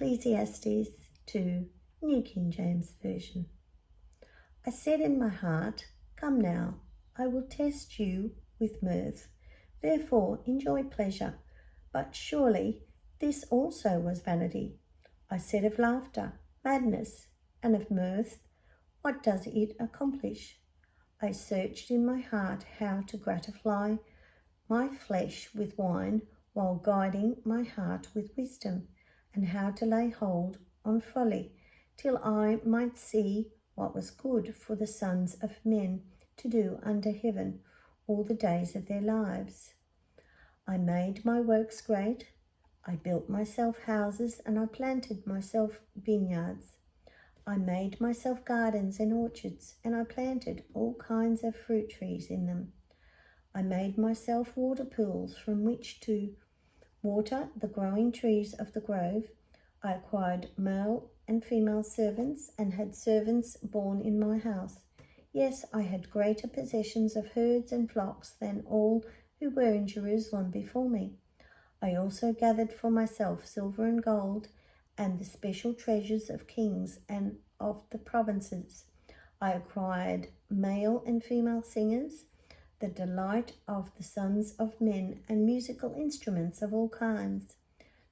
Ecclesiastes 2, New King James Version. I said in my heart, "Come now, I will test you with mirth. Therefore enjoy pleasure." But surely this also was vanity. I said of laughter, madness, and of mirth, what does it accomplish? I searched in my heart how to gratify my flesh with wine, while guiding my heart with wisdom, and how to lay hold on folly, till I might see what was good for the sons of men to do under heaven all the days of their lives. I made my works great. I built myself houses, and I planted myself vineyards. I made myself gardens and orchards, and I planted all kinds of fruit trees in them. I made myself water pools from which to water the growing trees of the grove. I acquired male and female servants, and had servants born in my house. Yes, I had greater possessions of herds and flocks than all who were in Jerusalem before me. I also gathered for myself silver and gold, and the special treasures of kings and of the provinces. I acquired male and female singers, the delight of the sons of men, and musical instruments of all kinds.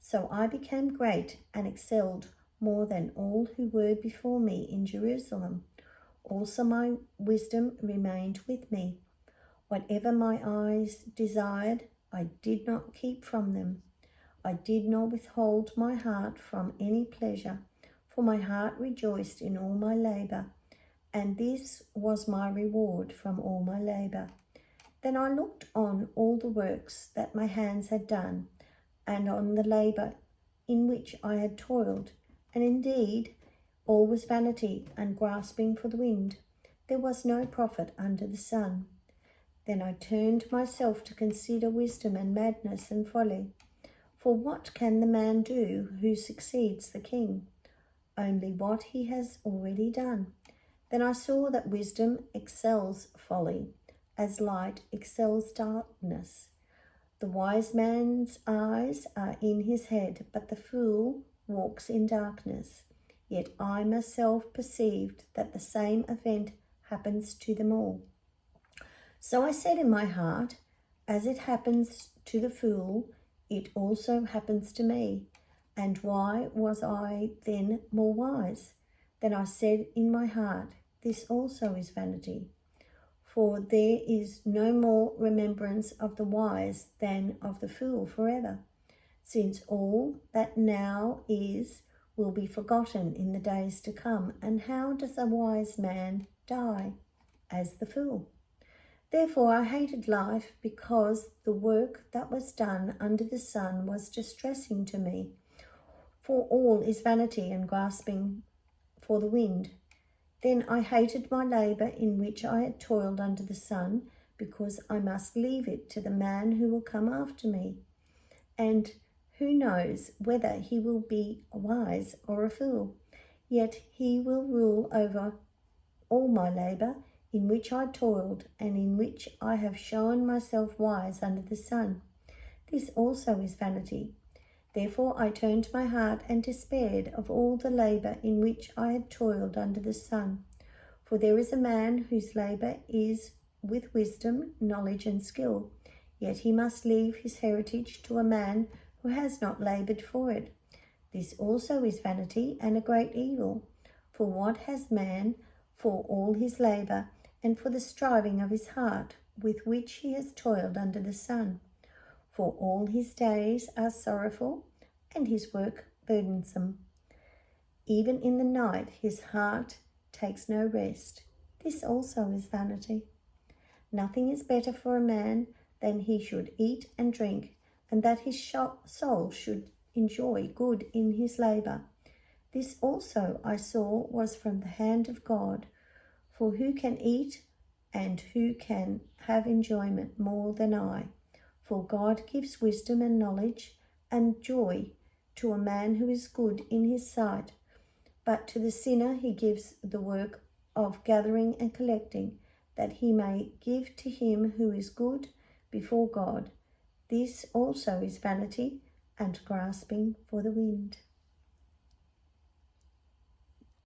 So I became great and excelled more than all who were before me in Jerusalem. Also my wisdom remained with me. Whatever my eyes desired, I did not keep from them. I did not withhold my heart from any pleasure, for my heart rejoiced in all my labor, and this was my reward from all my labor. Then I looked on all the works that my hands had done, and on the labor in which I had toiled, and indeed all was vanity and grasping for the wind. There was no profit under the sun. Then I turned myself to consider wisdom and madness and folly. For what can the man do who succeeds the king? Only what he has already done. Then I saw that wisdom excels folly, as light excels darkness. The wise man's eyes are in his head, but the fool walks in darkness. Yet I myself perceived that the same event happens to them all. So I said in my heart, as it happens to the fool, it also happens to me. And why was I then more wise? Then I said in my heart, this also is vanity. For there is no more remembrance of the wise than of the fool forever, since all that now is will be forgotten in the days to come. And how does a wise man die? As the fool. Therefore I hated life, because the work that was done under the sun was distressing to me. For all is vanity and grasping for the wind. Then I hated my labor in which I had toiled under the sun, because I must leave it to the man who will come after me. And who knows whether he will be wise or a fool? Yet he will rule over all my labor, in which I toiled, and in which I have shown myself wise under the sun. This also is vanity. Therefore I turned my heart and despaired of all the labor in which I had toiled under the sun. For there is a man whose labor is with wisdom, knowledge, and skill, yet he must leave his heritage to a man who has not labored for it. This also is vanity and a great evil. For what has man for all his labor, and for the striving of his heart, with which he has toiled under the sun? For all his days are sorrowful, and his work burdensome. Even in the night his heart takes no rest. This also is vanity. Nothing is better for a man than he should eat and drink, and that his soul should enjoy good in his labor. This also I saw was from the hand of God. For who can eat and who can have enjoyment more than I? For God gives wisdom and knowledge and joy to a man who is good in his sight. But to the sinner he gives the work of gathering and collecting, that he may give to him who is good before God. This also is vanity and grasping for the wind.